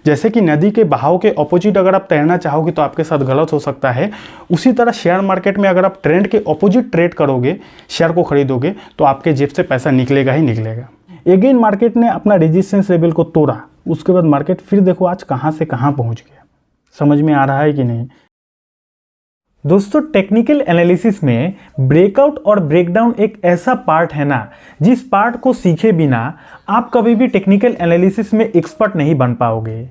जैसे कि नदी के बहाव के ऑपोजिट अगर आप तैरना चाहोगे तो आपके साथ गलत हो सकता है, उसी तरह शेयर मार्केट में अगर आप ट्रेंड के ऑपोजिट ट्रेड करोगे, शेयर को खरीदोगे, तो आपके जेब से पैसा निकलेगा ही निकलेगा। अगेन मार्केट ने अपना रेजिस्टेंस लेवल को तोड़ा, उसके बाद मार्केट फिर देखो आज कहाँ से कहाँ पहुँच गया। समझ में आ रहा है कि नहीं दोस्तों? टेक्निकल एनालिसिस में ब्रेकआउट और ब्रेकडाउन एक ऐसा पार्ट है ना, जिस पार्ट को सीखे बिना आप कभी भी टेक्निकल एनालिसिस में एक्सपर्ट नहीं बन पाओगे।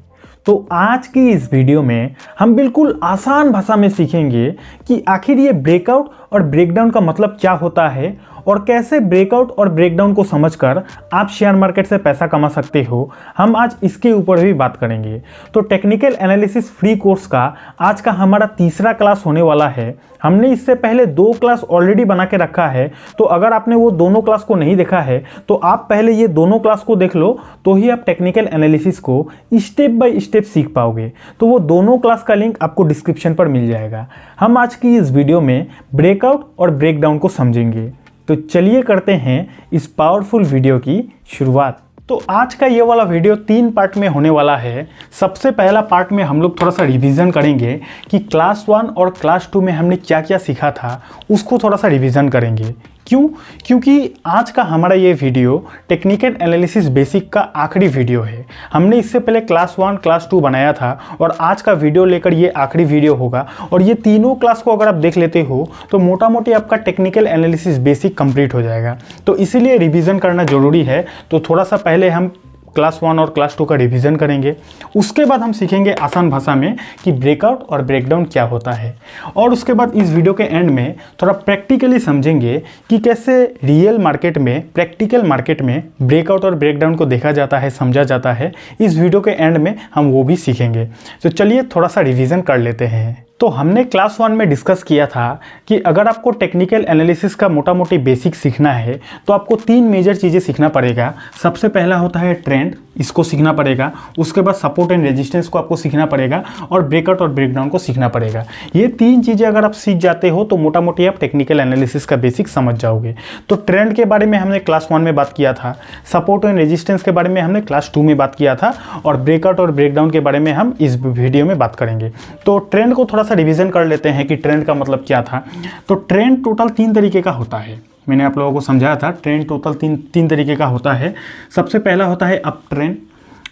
तो आज की इस वीडियो में हम बिल्कुल आसान भाषा में सीखेंगे कि आखिर ये ब्रेकआउट और ब्रेकडाउन का मतलब क्या होता है और कैसे ब्रेकआउट और ब्रेकडाउन को समझकर आप शेयर मार्केट से पैसा कमा सकते हो। हम आज इसके ऊपर भी बात करेंगे। तो टेक्निकल एनालिसिस फ्री कोर्स का आज का हमारा तीसरा क्लास होने वाला है। हमने इससे पहले 2 क्लास ऑलरेडी बना के रखा है, तो अगर आपने वो दोनों क्लास को नहीं देखा है तो आप पहले ये दोनों क्लास को देख लो, तो ही आप टेक्निकल एनालिसिस को स्टेप बाय स्टेप सीख पाओगे। तो वो दोनों क्लास का लिंक आपको डिस्क्रिप्शन पर मिल जाएगा। हम आज की इस वीडियो में ब्रेकआउट और ब्रेकडाउन को समझेंगे। तो चलिए करते हैं इस पावरफुल वीडियो की शुरुआत। तो आज का ये वाला वीडियो 3 पार्ट में होने वाला है। सबसे पहला पार्ट में हम लोग थोड़ा सा रिवीजन करेंगे कि क्लास 1 और क्लास 2 में हमने क्या क्या सीखा था, उसको थोड़ा सा रिवीजन करेंगे। क्यों? क्योंकि आज का हमारा ये वीडियो टेक्निकल एनालिसिस बेसिक का आखिरी वीडियो है। हमने इससे पहले क्लास 1 क्लास 2 बनाया था और आज का वीडियो लेकर ये आखिरी वीडियो होगा। और ये तीनों क्लास को अगर आप देख लेते हो तो मोटा मोटी आपका टेक्निकल एनालिसिस बेसिक कंप्लीट हो जाएगा। तो इसीलिए रिवीजन करना ज़रूरी है। तो थोड़ा सा पहले हम क्लास 1 और क्लास 2 का रिवीजन करेंगे, उसके बाद हम सीखेंगे आसान भाषा में कि ब्रेकआउट और ब्रेकडाउन क्या होता है। और उसके बाद इस वीडियो के एंड में थोड़ा प्रैक्टिकली समझेंगे कि कैसे रियल मार्केट में, प्रैक्टिकल मार्केट में ब्रेकआउट और ब्रेकडाउन को देखा जाता है, समझा जाता है। इस वीडियो के एंड में हम वो भी सीखेंगे। तो चलिए थोड़ा सा रिवीजन कर लेते हैं। तो हमने क्लास 1 में डिस्कस किया था कि अगर आपको टेक्निकल एनालिसिस का मोटा मोटी बेसिक सीखना है तो आपको 3 मेजर चीज़ें सीखना पड़ेगा। सबसे पहला होता है ट्रेंड, इसको सीखना पड़ेगा। उसके बाद सपोर्ट एंड रेजिस्टेंस को आपको सीखना पड़ेगा और ब्रेकआउट और ब्रेकडाउन को सीखना पड़ेगा। ये 3 चीज़ें अगर आप सीख जाते हो तो मोटा मोटी आप टेक्निकल एनालिसिस का बेसिक समझ जाओगे। तो ट्रेंड के बारे में हमने क्लास 1 में बात किया था, सपोर्ट एंड रेजिस्टेंस के बारे में हमने क्लास 2 में बात किया था और ब्रेकआउट और ब्रेकडाउन के बारे में हम इस वीडियो में बात करेंगे। तो ट्रेंड को थोड़ा सा रिवीजन कर लेते हैं कि ट्रेंड का मतलब क्या था। तो ट्रेंड टोटल 3 तरीके का होता है। मैंने आप लोगों को समझाया था ट्रेंड टोटल तीन तरीके का होता है। सबसे पहला होता है अप ट्रेंड,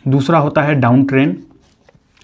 दूसरा होता है डाउन ट्रेंड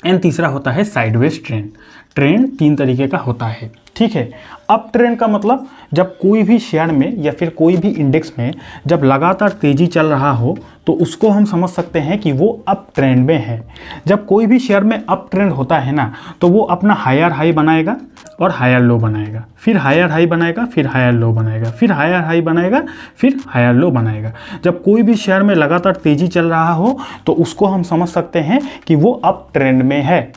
एंड तीसरा होता है साइडवेज ट्रेंड। ट्रेंड 3 तरीके का होता है, ठीक है। अप ट्रेंड का मतलब जब कोई भी शेयर में या फिर कोई भी इंडेक्स में जब लगातार तेज़ी चल रहा हो तो उसको हम समझ सकते हैं कि वो अप ट्रेंड में है। जब कोई भी शेयर में अप ट्रेंड होता है ना, तो वो अपना हायर हाई बनाएगा और हायर लो बनाएगा, फिर हायर हाई बनाएगा, फिर हायर लो बनाएगा, फिर हायर हाई बनाएगा, फिर हायर लो बनाएगा। जब कोई भी शेयर में लगातार तेज़ी चल रहा हो तो उसको हम समझ सकते हैं कि वो अप ट्रेंड में है।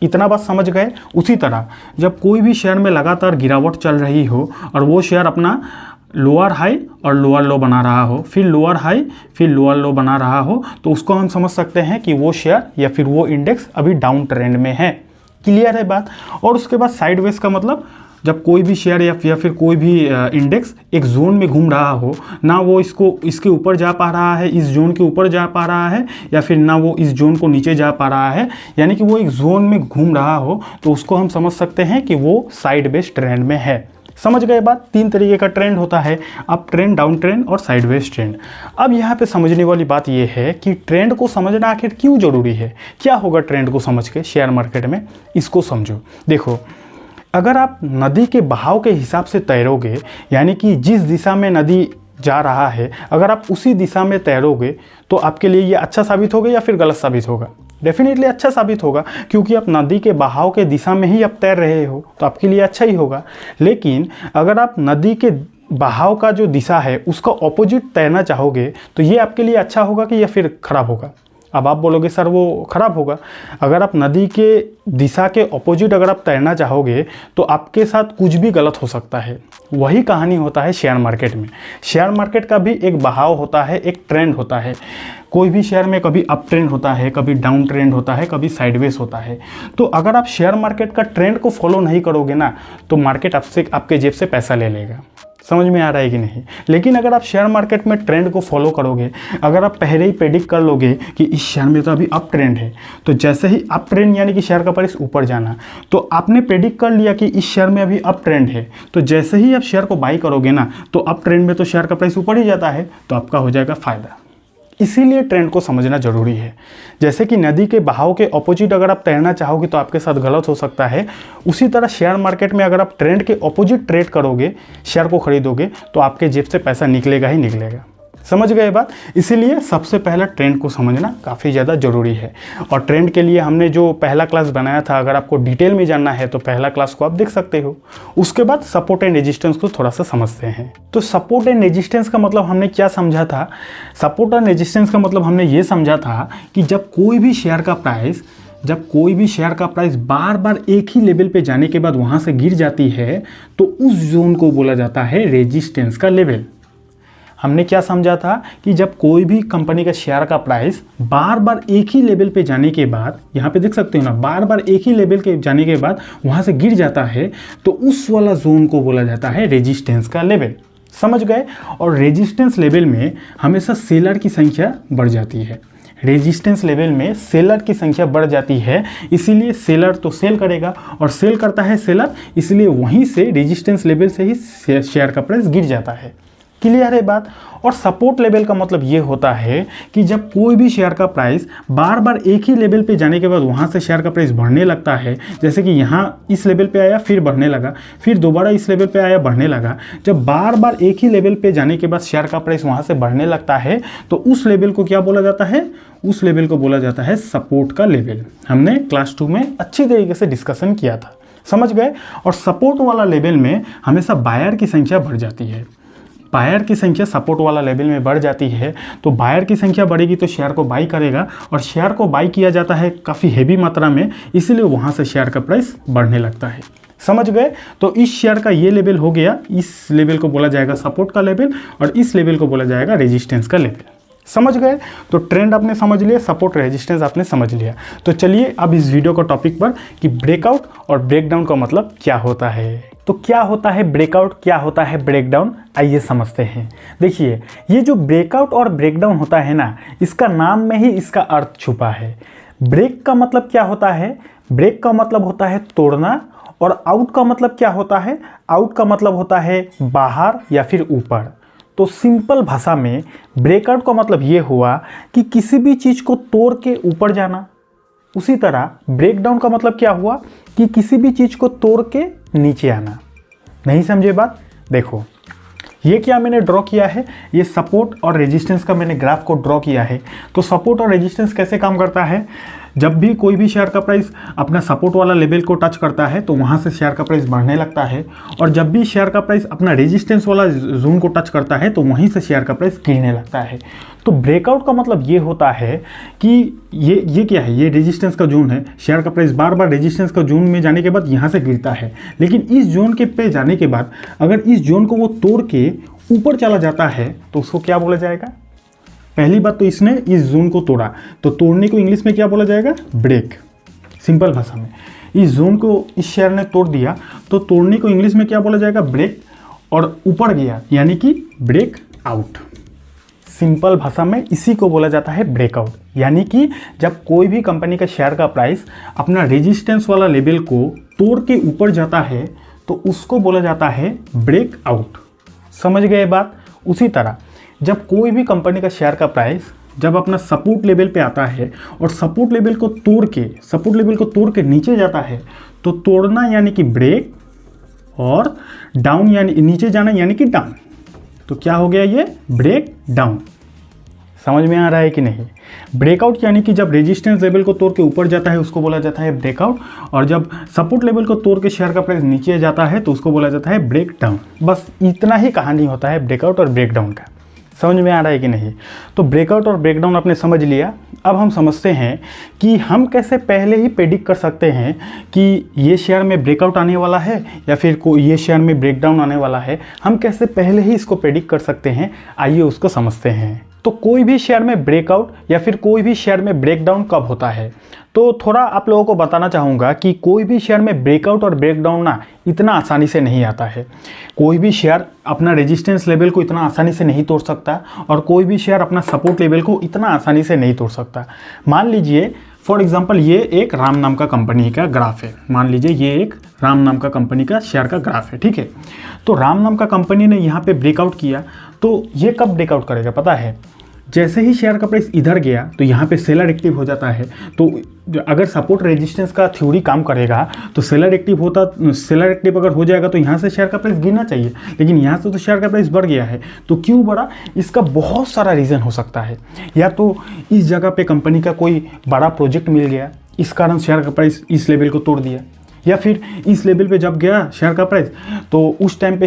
इतना बात समझ गए। उसी तरह जब कोई भी शेयर में लगातार गिरावट चल रही हो और वो शेयर अपना लोअर हाई और लोअर लो बना रहा हो, फिर लोअर हाई फिर लोअर लो बना रहा हो, तो उसको हम समझ सकते हैं कि वो शेयर या फिर वो इंडेक्स अभी डाउन ट्रेंड में है। क्लियर है बात? और उसके बाद साइडवेज का मतलब जब कोई भी शेयर या फिर कोई भी इंडेक्स एक जोन में घूम रहा हो, ना वो इसके ऊपर जा पा रहा है, इस जोन के ऊपर जा पा रहा है, या फिर ना वो इस जोन को नीचे जा पा रहा है, यानी कि वो एक जोन में घूम रहा हो, तो उसको हम समझ सकते हैं कि वो साइडवेज ट्रेंड में है। समझ गए बात? 3 तरीके का ट्रेंड होता है, अप ट्रेंड, डाउन ट्रेंड और साइडवेज ट्रेंड। अब यहाँ पे समझने वाली बात ये है कि ट्रेंड को समझना आखिर क्यों जरूरी है। क्या होगा ट्रेंड को समझ के शेयर मार्केट में, इसको समझो। देखो, अगर आप नदी के बहाव के हिसाब से तैरोगे, यानी कि जिस दिशा में नदी जा रहा है अगर आप उसी दिशा में तैरोगे तो आपके लिए ये अच्छा साबित होगा या फिर गलत साबित होगा? डेफिनेटली अच्छा साबित होगा, क्योंकि आप नदी के बहाव के दिशा में ही आप तैर रहे हो तो आपके लिए अच्छा ही होगा। लेकिन अगर आप नदी के बहाव का जो दिशा है उसका ऑपोजिट तैरना चाहोगे तो ये आपके लिए अच्छा होगा कि या फिर खराब होगा? अब आप बोलोगे सर वो खराब होगा। अगर आप नदी के दिशा के ऑपोजिट अगर आप तैरना चाहोगे तो आपके साथ कुछ भी गलत हो सकता है। वही कहानी होता है शेयर मार्केट में। शेयर मार्केट का भी एक बहाव होता है, एक ट्रेंड होता है। कोई भी शेयर में कभी अप ट्रेंड होता है, कभी डाउन ट्रेंड होता है, कभी साइडवेज होता है। तो अगर आप शेयर मार्केट का ट्रेंड को फॉलो नहीं करोगे ना तो मार्केट आपसे, आपके जेब से पैसा ले लेगा। समझ में आ रहा है कि नहीं। लेकिन अगर आप शेयर मार्केट में ट्रेंड को फॉलो करोगे, अगर आप पहले ही प्रेडिक्ट कर लोगे कि इस शेयर में तो अभी अप ट्रेंड है, तो जैसे ही अप ट्रेंड यानी कि शेयर का प्राइस ऊपर जाना, तो आपने प्रेडिक्ट कर लिया कि इस शेयर में अभी अप ट्रेंड है, तो जैसे ही आप शेयर को बाई करोगे ना, तो अप ट्रेंड में तो शेयर का प्राइस ऊपर ही जाता है, तो आपका हो जाएगा फ़ायदा। इसीलिए ट्रेंड को समझना जरूरी है। जैसे कि नदी के बहाव के ऑपोजिट अगर आप तैरना चाहोगे तो आपके साथ गलत हो सकता है, उसी तरह शेयर मार्केट में अगर आप ट्रेंड के ऑपोजिट ट्रेड करोगे, शेयर को खरीदोगे, तो आपके जेब से पैसा निकलेगा ही निकलेगा। समझ गए बात। इसीलिए सबसे पहला ट्रेंड को समझना काफ़ी ज़्यादा ज़रूरी है। और ट्रेंड के लिए हमने जो पहला क्लास बनाया था, अगर आपको डिटेल में जानना है तो पहला क्लास को आप देख सकते हो। उसके बाद सपोर्ट एंड रेजिस्टेंस को थोड़ा सा समझते हैं। तो सपोर्ट एंड रेजिस्टेंस का मतलब हमने क्या समझा था? सपोर्ट एंड रेजिस्टेंस का मतलब हमने ये समझा था कि जब कोई भी शेयर का प्राइस बार बार एक ही लेवल पे जाने के बाद वहाँ से गिर जाती है, तो उस जोन को बोला जाता है रेजिस्टेंस का लेवल। हमने क्या समझा था कि जब कोई भी कंपनी का शेयर का प्राइस बार बार एक ही लेवल पे जाने के बाद, यहाँ पे देख सकते हो ना, बार बार एक ही लेवल के जाने के बाद वहाँ से गिर जाता है, तो उस वाला जोन को बोला जाता है रेजिस्टेंस का लेवल। समझ गए। और रेजिस्टेंस लेवल में हमेशा सेलर की संख्या बढ़ जाती है। रेजिस्टेंस लेवल में सेलर की संख्या बढ़ जाती है, इसीलिए सेलर तो सेल करेगा, और सेल करता है सेलर, इसलिए वहीं से रेजिस्टेंस लेवल से ही शेयर का प्राइस गिर जाता है। क्लियर है बात। और सपोर्ट लेवल का मतलब ये होता है कि जब कोई भी शेयर का प्राइस बार बार एक ही लेवल पे जाने के बाद वहाँ से शेयर का प्राइस बढ़ने लगता है, जैसे कि यहाँ इस लेवल पे आया फिर बढ़ने लगा, फिर दोबारा इस लेवल पे आया बढ़ने लगा, जब बार बार एक ही लेवल पे जाने के बाद शेयर का प्राइस वहाँ से बढ़ने लगता है, तो उस लेवल को क्या बोला जाता है? उस लेवल को बोला जाता है सपोर्ट का लेवल। हमने क्लास 2 में अच्छी तरीके से डिस्कशन किया था। समझ गए। और सपोर्ट वाला लेवल में हमेशा बायर की संख्या बढ़ जाती है। बायर की संख्या सपोर्ट वाला लेवल में बढ़ जाती है, तो बायर की संख्या बढ़ेगी तो शेयर को बाई करेगा, और शेयर को बाई किया जाता है काफ़ी हेवी मात्रा में, इसीलिए वहाँ से शेयर का प्राइस बढ़ने लगता है। समझ गए। तो इस शेयर का ये लेवल हो गया, इस लेवल को बोला जाएगा सपोर्ट का लेवल, और इस लेवल को बोला जाएगा रेजिस्टेंस का लेवल। समझ गए। तो ट्रेंड आपने समझ लिया, सपोर्ट रेजिस्टेंस आपने समझ लिया। तो चलिए अब इस वीडियो का टॉपिक पर कि ब्रेकआउट और ब्रेकडाउन का मतलब क्या होता है। तो क्या होता है ब्रेकआउट, क्या होता है ब्रेकडाउन, आइए समझते हैं। देखिए, ये जो ब्रेकआउट और ब्रेकडाउन होता है ना, इसका नाम में ही इसका अर्थ छुपा है। ब्रेक का मतलब क्या होता है? ब्रेक का मतलब होता है तोड़ना, और आउट का मतलब क्या होता है? आउट का मतलब होता है बाहर या फिर ऊपर। तो सिंपल भाषा में ब्रेकआउट का मतलब ये हुआ कि किसी भी चीज़ को तोड़ के ऊपर जाना। उसी तरह ब्रेकडाउन का मतलब क्या हुआ कि किसी भी चीज़ को तोड़ के नीचे आना। नहीं समझे बात? देखो, ये क्या मैंने ड्रॉ किया है, ये सपोर्ट और रेजिस्टेंस का मैंने ग्राफ को ड्रॉ किया है। तो सपोर्ट और रेजिस्टेंस कैसे काम करता है? जब भी कोई भी शेयर का प्राइस अपना सपोर्ट वाला लेवल को टच करता है, तो वहाँ से शेयर का प्राइस बढ़ने लगता है, और जब भी शेयर का प्राइस अपना रेजिस्टेंस वाला जोन को टच करता है, तो वहीं से शेयर का प्राइस गिरने लगता है। तो ब्रेकआउट का मतलब ये होता है कि ये क्या है? ये रेजिस्टेंस का जोन है। शेयर का प्राइस बार बार रेजिस्टेंस का जोन में जाने के बाद यहाँ से गिरता है, लेकिन इस जोन के पे जाने के बाद अगर इस जोन को वो तोड़ के ऊपर चला जाता है, तो उसको क्या बोला जाएगा? पहली बात तो इसने इस जोन को तोड़ा, तो तोड़ने को इंग्लिश में क्या बोला जाएगा? ब्रेक। सिंपल भाषा में इस जोन को इस शेयर ने तोड़ दिया, तो तोड़ने को इंग्लिश में क्या बोला जाएगा? ब्रेक। और ऊपर गया यानी कि ब्रेक आउट। सिंपल भाषा में इसी को बोला जाता है ब्रेकआउट। यानी कि जब कोई भी कंपनी का शेयर का प्राइस अपना रेजिस्टेंस वाला लेवल को तोड़ के ऊपर जाता है, तो उसको बोला जाता है ब्रेक आउट। समझ गए बात? उसी तरह जब कोई भी कंपनी का शेयर का प्राइस जब अपना सपोर्ट लेवल पे आता है और सपोर्ट लेवल को तोड़ के नीचे जाता है, तो तोड़ना यानी कि ब्रेक, और डाउन यानी नीचे जाना यानी कि डाउन। तो क्या हो गया? ये ब्रेक डाउन। समझ में आ रहा है कि नहीं? ब्रेकआउट यानी कि जब रेजिस्टेंस लेवल को तोड़ के ऊपर जाता है उसको बोला जाता है ब्रेकआउट, और जब सपोर्ट लेवल को तोड़ के शेयर का प्राइस नीचे जाता है तो उसको बोला जाता है ब्रेक डाउन। बस इतना ही कहानी होता है ब्रेकआउट और ब्रेकडाउन का। समझ में आ रहा है कि नहीं? तो ब्रेकआउट और ब्रेकडाउन आपने समझ लिया। अब हम समझते हैं कि हम कैसे पहले ही प्रेडिक्ट कर सकते हैं कि ये शेयर में ब्रेकआउट आने वाला है या फिर ये शेयर में ब्रेकडाउन आने वाला है। हम कैसे पहले ही इसको प्रेडिक्ट कर सकते हैं, आइए उसको समझते हैं। तो तो कोई भी शेयर में ब्रेकआउट या फिर कोई भी शेयर में ब्रेकडाउन कब होता है, तो थोड़ा आप लोगों को बताना चाहूँगा कि कोई भी शेयर में ब्रेकआउट और ब्रेकडाउन ना इतना आसानी से नहीं आता है। कोई भी शेयर अपना रेजिस्टेंस लेवल को इतना आसानी से नहीं तोड़ सकता और कोई भी शेयर अपना सपोर्ट लेवल को इतना आसानी से नहीं तोड़ सकता। मान लीजिए फॉर एग्जांपल ये एक राम नाम का कंपनी का ग्राफ है। मान लीजिए ये एक राम नाम का कंपनी का शेयर का ग्राफ है, ठीक है। तो राम नाम का कंपनी ने यहाँ पे ब्रेकआउट किया, तो ये कब ब्रेकआउट करेगा पता है? जैसे ही शेयर का प्राइस इधर गया तो यहाँ पे सेलर एक्टिव हो जाता है। तो अगर सपोर्ट रेजिस्टेंस का थ्योरी काम करेगा तो सेलर एक्टिव अगर हो जाएगा तो यहाँ से शेयर का प्राइस गिरना चाहिए, लेकिन यहाँ से तो शेयर का प्राइस बढ़ गया है। तो क्यों बढ़ा? इसका बहुत सारा रीज़न हो सकता है। या तो इस जगह पे कंपनी का कोई बड़ा प्रोजेक्ट मिल गया, इस कारण शेयर का प्राइस इस लेवल को तोड़ दिया, या फिर इस लेवल पे जब गया शेयर का प्राइस तो उस टाइम पे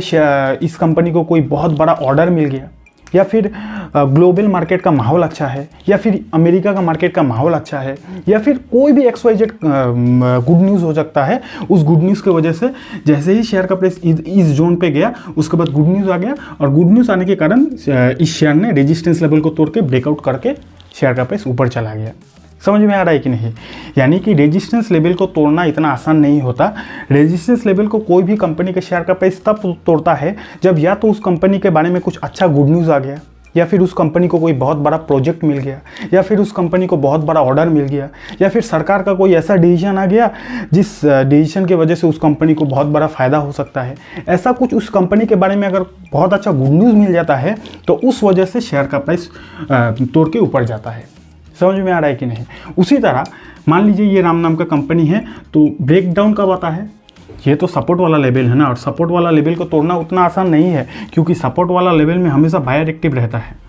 इस कंपनी को कोई बहुत बड़ा ऑर्डर मिल गया, या फिर ग्लोबल मार्केट का माहौल अच्छा है, या फिर अमेरिका का मार्केट का माहौल अच्छा है, या फिर कोई भी XYZ गुड न्यूज़ हो सकता है। उस गुड न्यूज़ की वजह से जैसे ही शेयर का प्राइस इस जोन पे गया उसके बाद गुड न्यूज़ आ गया, और गुड न्यूज़ आने के कारण इस शेयर ने रेजिस्टेंस लेवल को तोड़ के ब्रेकआउट करके शेयर का प्राइस ऊपर चला गया। समझ में आ रहा है कि नहीं? यानी कि रेजिस्टेंस लेवल को तोड़ना इतना आसान नहीं होता। रेजिस्टेंस लेवल को कोई भी कंपनी के शेयर का प्राइस तब तोड़ता है जब या तो उस कंपनी के बारे में कुछ अच्छा गुड न्यूज़ आ गया, या फिर उस कंपनी को कोई बहुत बड़ा प्रोजेक्ट मिल गया, या फिर उस कंपनी को बहुत बड़ा ऑर्डर मिल गया, या फिर सरकार का कोई ऐसा डिसीजन आ गया जिस डिसीजन की वजह से उस कंपनी को बहुत बड़ा फ़ायदा हो सकता है। ऐसा कुछ उस कंपनी के बारे में अगर बहुत अच्छा गुड न्यूज़ मिल जाता है तो उस वजह से शेयर का प्राइस तोड़ के ऊपर जाता है। समझ में आ रहा है कि नहीं? उसी तरह मान लीजिए ये राम नाम का कंपनी है, तो ब्रेकडाउन कब आता है? ये तो सपोर्ट वाला लेवल है ना, और सपोर्ट वाला लेवल को तोड़ना उतना आसान नहीं है, क्योंकि सपोर्ट वाला लेवल में हमेशा बायर एक्टिव रहता है।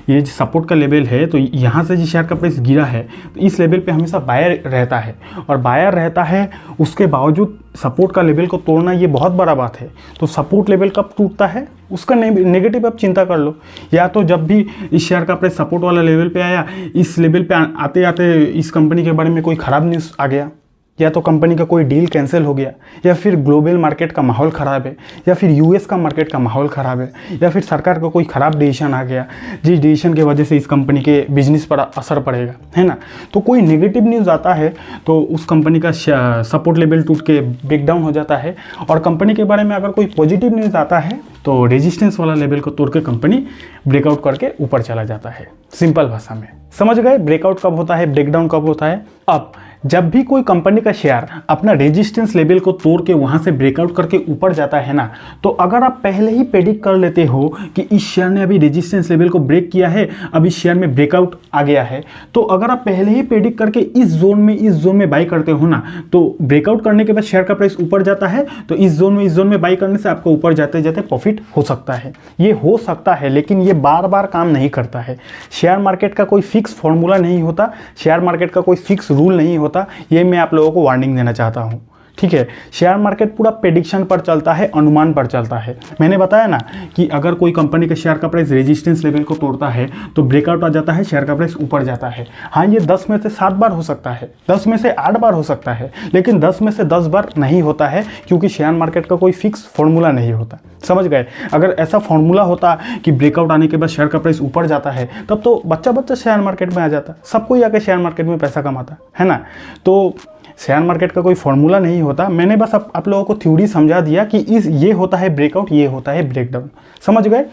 ये जो सपोर्ट का लेवल है, तो यहाँ से जो शेयर का प्राइस गिरा है तो इस लेवल पे हमेशा बायर रहता है, और बायर रहता है उसके बावजूद सपोर्ट का लेवल को तोड़ना ये बहुत बड़ा बात है। तो सपोर्ट लेवल कब टूटता है उसका नेगेटिव आप चिंता कर लो। या तो जब भी इस शेयर का प्राइस सपोर्ट वाला लेवल पे आया, इस लेवल पे आते आते इस कंपनी के बारे में कोई ख़राब न्यूज़ आ गया, या तो कंपनी का कोई डील कैंसिल हो गया, या फिर ग्लोबल मार्केट का माहौल ख़राब है, या फिर US का मार्केट का माहौल ख़राब है, या फिर सरकार का कोई ख़राब डिसीजन आ गया जिस डिसीजन की वजह से इस कंपनी के बिजनेस पर असर पड़ेगा, है ना। तो कोई नेगेटिव न्यूज़ आता है तो उस कंपनी का सपोर्ट लेवल टूट के ब्रेकडाउन हो जाता है, और कंपनी के बारे में अगर कोई पॉजिटिव न्यूज़ आता है तो रेजिस्टेंस वाला लेवल को तोड़ के कंपनी ब्रेकआउट करके ऊपर चला जाता है। सिंपल भाषा में समझ गए ब्रेकआउट कब होता है, ब्रेकडाउन कब होता है? अब जब भी कोई कंपनी का शेयर अपना रेजिस्टेंस लेवल को तोड़ के वहाँ से ब्रेकआउट करके ऊपर जाता है ना, तो अगर आप पहले ही प्रेडिक्ट कर लेते हो कि इस शेयर ने अभी रेजिस्टेंस लेवल को ब्रेक किया है, अब इस शेयर में ब्रेकआउट आ गया है, तो अगर आप पहले ही प्रेडिक्ट करके इस जोन में बाई करते हो ना, तो ब्रेकआउट करने के बाद शेयर का प्राइस ऊपर जाता है, तो इस जोन में बाई करने से आपको ऊपर जाते जाते प्रॉफिट हो सकता है। ये हो सकता है, लेकिन ये बार बार काम नहीं करता है। शेयर मार्केट का कोई फिक्स फॉर्मूला नहीं होता, शेयर मार्केट का कोई फिक्स रूल नहीं होता। ये मैं आप लोगों को वार्निंग देना चाहता हूं, ठीक है। शेयर मार्केट पूरा प्रेडिक्शन पर चलता है, अनुमान पर चलता है। मैंने बताया ना कि अगर कोई कंपनी के शेयर का प्राइस रेजिस्टेंस लेवल को तोड़ता है तो ब्रेकआउट आ जाता है, शेयर का प्राइस ऊपर जाता है। हाँ, ये 10 में से 7 बार हो सकता है, 10 में से 8 बार हो सकता है, लेकिन 10 में से 10 बार नहीं होता है, क्योंकि शेयर मार्केट का कोई फिक्स फॉर्मूला नहीं होता। समझ गए? अगर ऐसा फॉर्मूला होता कि ब्रेकआउट आने के बाद शेयर का प्राइस ऊपर जाता है, तब तो बच्चा शेयर मार्केट में आ जाता, सब कोई आके शेयर मार्केट में पैसा कमाता है ना। तो शेयर मार्केट का कोई फॉर्मूला नहीं होता। मैंने बस आप लोगों को थ्योरी समझा दिया कि ये होता है ब्रेकआउट, ये होता है ब्रेकडाउन। समझ गए?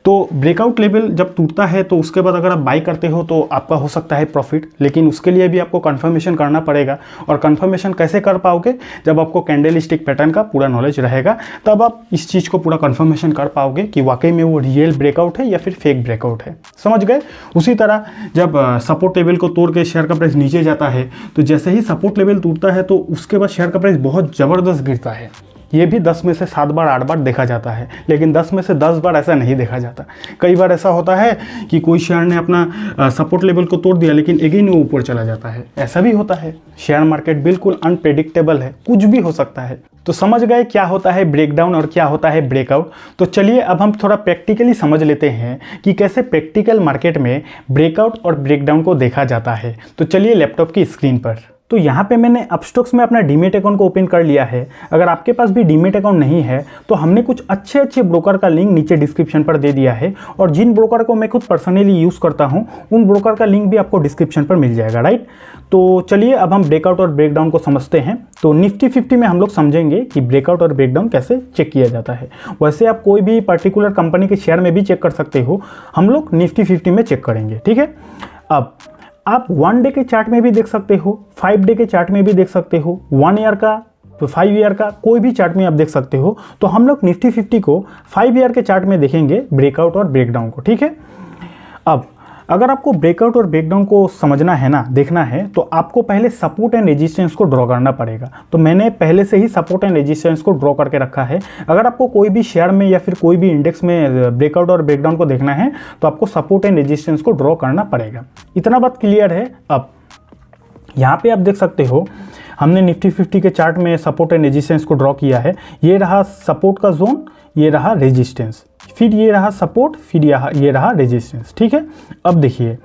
तो ब्रेकआउट लेवल जब टूटता है तो उसके बाद अगर आप बाई करते हो तो आपका हो सकता है प्रॉफिट, लेकिन उसके लिए भी आपको कंफर्मेशन करना पड़ेगा। और कंफर्मेशन कैसे कर पाओगे? जब आपको कैंडल स्टिक पैटर्न का पूरा नॉलेज रहेगा, तब आप इस चीज़ को पूरा कंफर्मेशन कर पाओगे कि वाकई में वो रियल ब्रेकआउट है या फिर फेक ब्रेकआउट है। समझ गए? उसी तरह जब सपोर्ट लेवल को तोड़ के शेयर का प्राइस नीचे जाता है, तो जैसे ही सपोर्ट लेवल टूटता है तो उसके बाद शेयर का प्राइस बहुत ज़बरदस्त गिरता है। ये भी 10 में से 7 बार 8 बार देखा जाता है, लेकिन 10 में से 10 बार ऐसा नहीं देखा जाता। कई बार ऐसा होता है कि कोई शेयर ने अपना सपोर्ट लेवल को तोड़ दिया, लेकिन अगेन वो ऊपर चला जाता है। ऐसा भी होता है। शेयर मार्केट बिल्कुल अनप्रेडिक्टेबल है, कुछ भी हो सकता है। तो समझ गए क्या होता है ब्रेकडाउन और क्या होता है ब्रेकआउट? तो चलिए अब हम थोड़ा प्रैक्टिकली समझ लेते हैं कि कैसे प्रैक्टिकल मार्केट में ब्रेकआउट और ब्रेकडाउन को देखा जाता है। तो चलिए लैपटॉप की स्क्रीन पर तो यहाँ पे मैंने अपस्टॉक्स में अपना डीमेट अकाउंट को ओपन कर लिया है। अगर आपके पास भी डीमेट अकाउंट नहीं है तो हमने कुछ अच्छे अच्छे ब्रोकर का लिंक नीचे डिस्क्रिप्शन पर दे दिया है, और जिन ब्रोकर को मैं खुद पर्सनली यूज़ करता हूँ उन ब्रोकर का लिंक भी आपको डिस्क्रिप्शन पर मिल जाएगा, राइट। तो चलिए अब हम ब्रेकआउट और ब्रेकडाउन को समझते हैं। तो निफ्टी 50 में हम लोग समझेंगे कि ब्रेकआउट और ब्रेकडाउन कैसे चेक किया जाता है। वैसे आप कोई भी पर्टिकुलर कंपनी के शेयर में भी चेक कर सकते हो, हम लोग निफ्टी 50 में चेक करेंगे, ठीक है। अब आप 1 डे के चार्ट में भी देख सकते हो, 5 डे के चार्ट में भी देख सकते हो, 1 ईयर का, तो 5 ईयर का, कोई भी चार्ट में आप देख सकते हो। तो हम लोग निफ्टी 50 को 5 ईयर के चार्ट में देखेंगे ब्रेकआउट और ब्रेकडाउन को, ठीक है। अब अगर आपको ब्रेकआउट और ब्रेकडाउन को समझना है ना, देखना है, तो आपको पहले सपोर्ट एंड रेजिस्टेंस को ड्रॉ करना पड़ेगा। तो मैंने पहले से ही सपोर्ट एंड रेजिस्टेंस को ड्रॉ करके रखा है। अगर आपको कोई भी शेयर में या फिर कोई भी इंडेक्स में ब्रेकआउट और ब्रेकडाउन को देखना है तो आपको सपोर्ट एंड रेजिस्टेंस को ड्रॉ करना पड़ेगा। इतना बात क्लियर है। अब यहाँ पे आप देख सकते हो हमने निफ्टी 50 के चार्ट में सपोर्ट एंड रेजिस्टेंस को ड्रॉ किया है। ये रहा सपोर्ट का जोन, ये रहा रेजिस्टेंस, फिर ये रहा सपोर्ट, फिर ये रहा रेजिस्टेंस, ठीक है। अब देखिए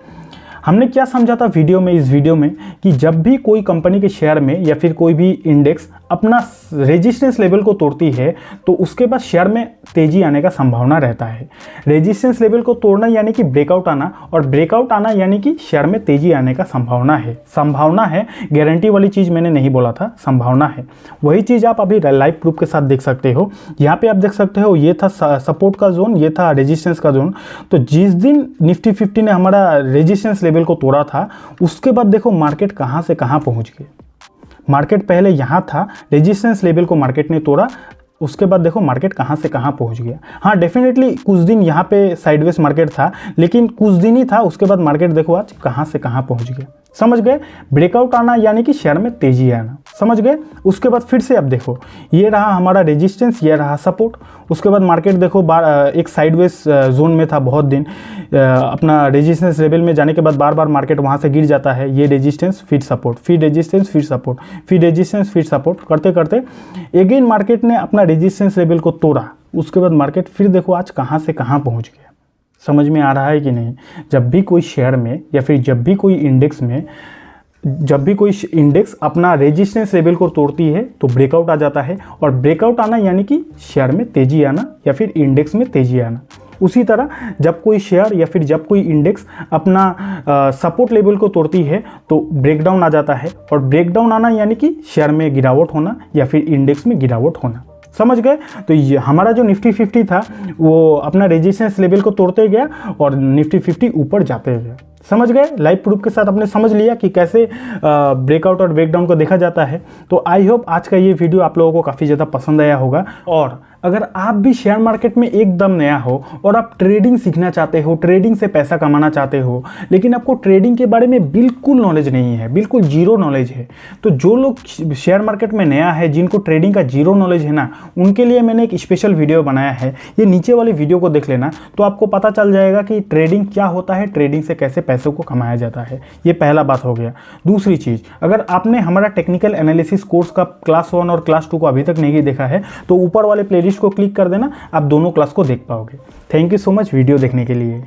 हमने क्या समझा था वीडियो में, इस वीडियो में, कि जब भी कोई कंपनी के शेयर में या फिर कोई भी इंडेक्स अपना रेजिस्टेंस लेवल को तोड़ती है तो उसके बाद शेयर में तेजी आने का संभावना रहता है। रेजिस्टेंस लेवल को तोड़ना यानी कि ब्रेकआउट आना, और ब्रेकआउट आना यानी कि शेयर में तेजी आने का संभावना है। संभावना है, गारंटी वाली चीज़ मैंने नहीं बोला था, संभावना है। वही चीज़ आप अभी लाइव प्रूफ के साथ देख सकते हो। यहाँ पे आप देख सकते हो ये था सपोर्ट का जोन, ये था रेजिस्टेंस का जोन। तो जिस दिन निफ्टी 50 ने हमारा रेजिस्टेंस लेवल को तोड़ा था, उसके बाद देखो मार्केट कहाँ से कहाँ पहुँच गए। मार्केट पहले यहाँ था, रेजिस्टेंस लेवल को मार्केट ने तोड़ा, उसके बाद देखो मार्केट कहाँ से कहाँ पहुँच गया। हाँ, डेफिनेटली कुछ दिन यहाँ पे साइडवेज मार्केट था, लेकिन कुछ दिन ही था, उसके बाद मार्केट देखो आज कहाँ से कहाँ पहुँच गया। समझ गए? ब्रेकआउट आना यानी कि शेयर में तेजी आना, समझ गए? उसके बाद फिर से अब देखो ये रहा हमारा रेजिस्टेंस, ये रहा सपोर्ट। उसके बाद मार्केट देखो एक साइडवेज जोन में था बहुत दिन, अपना रेजिस्टेंस लेवल में जाने के बाद बार बार मार्केट वहाँ से गिर जाता है। ये रेजिस्टेंस फिर सपोर्ट, फिर रेजिस्टेंस फिर सपोर्ट, फिर रेजिस्टेंस फिर सपोर्ट, करते करते अगेन मार्केट ने अपना रेजिस्टेंस लेवल को तोड़ा। उसके बाद मार्केट फिर देखो आज कहाँ से कहाँ पहुँच गया। समझ में आ रहा है कि नहीं? जब भी कोई शेयर में या फिर जब भी कोई इंडेक्स में, जब भी कोई इंडेक्स अपना रेजिस्टेंस लेवल को तोड़ती है तो ब्रेकआउट आ जाता है, और ब्रेकआउट आना यानी कि शेयर में तेजी आना या फिर इंडेक्स में तेजी आना। उसी तरह जब कोई शेयर या फिर जब कोई इंडेक्स अपना सपोर्ट लेवल को तोड़ती है तो ब्रेकडाउन आ जाता है, और ब्रेकडाउन आना यानी कि शेयर में गिरावट होना या फिर इंडेक्स में गिरावट होना। समझ गए? तो ये हमारा जो निफ्टी 50 था वो अपना रेजिस्टेंस लेवल को तोड़ते गया और निफ्टी 50 ऊपर जाते गया। समझ गए? लाइव प्रूफ के साथ आपने समझ लिया कि कैसे ब्रेकआउट और ब्रेकडाउन को देखा जाता है। तो आई होप आज का ये वीडियो आप लोगों को काफ़ी ज़्यादा पसंद आया होगा। और अगर आप भी शेयर मार्केट में एकदम नया हो और आप ट्रेडिंग सीखना चाहते हो, ट्रेडिंग से पैसा कमाना चाहते हो, लेकिन आपको ट्रेडिंग के बारे में बिल्कुल नॉलेज नहीं है, बिल्कुल जीरो नॉलेज है, तो जो लोग शेयर मार्केट में नया है, जिनको ट्रेडिंग का जीरो नॉलेज है ना, उनके लिए मैंने एक स्पेशल वीडियो बनाया है। ये नीचे वाली वीडियो को देख लेना तो आपको पता चल जाएगा कि ट्रेडिंग क्या होता है, ट्रेडिंग से कैसे पैसों को कमाया जाता है। ये पहला बात हो गया। दूसरी चीज़, अगर आपने हमारा टेक्निकल एनालिसिस कोर्स का क्लास 1 और क्लास 2 को अभी तक नहीं देखा है तो ऊपर वाले प्लेलिस्ट को क्लिक कर देना, आप दोनों क्लास को देख पाओगे। Thank you so much video देखने के लिए।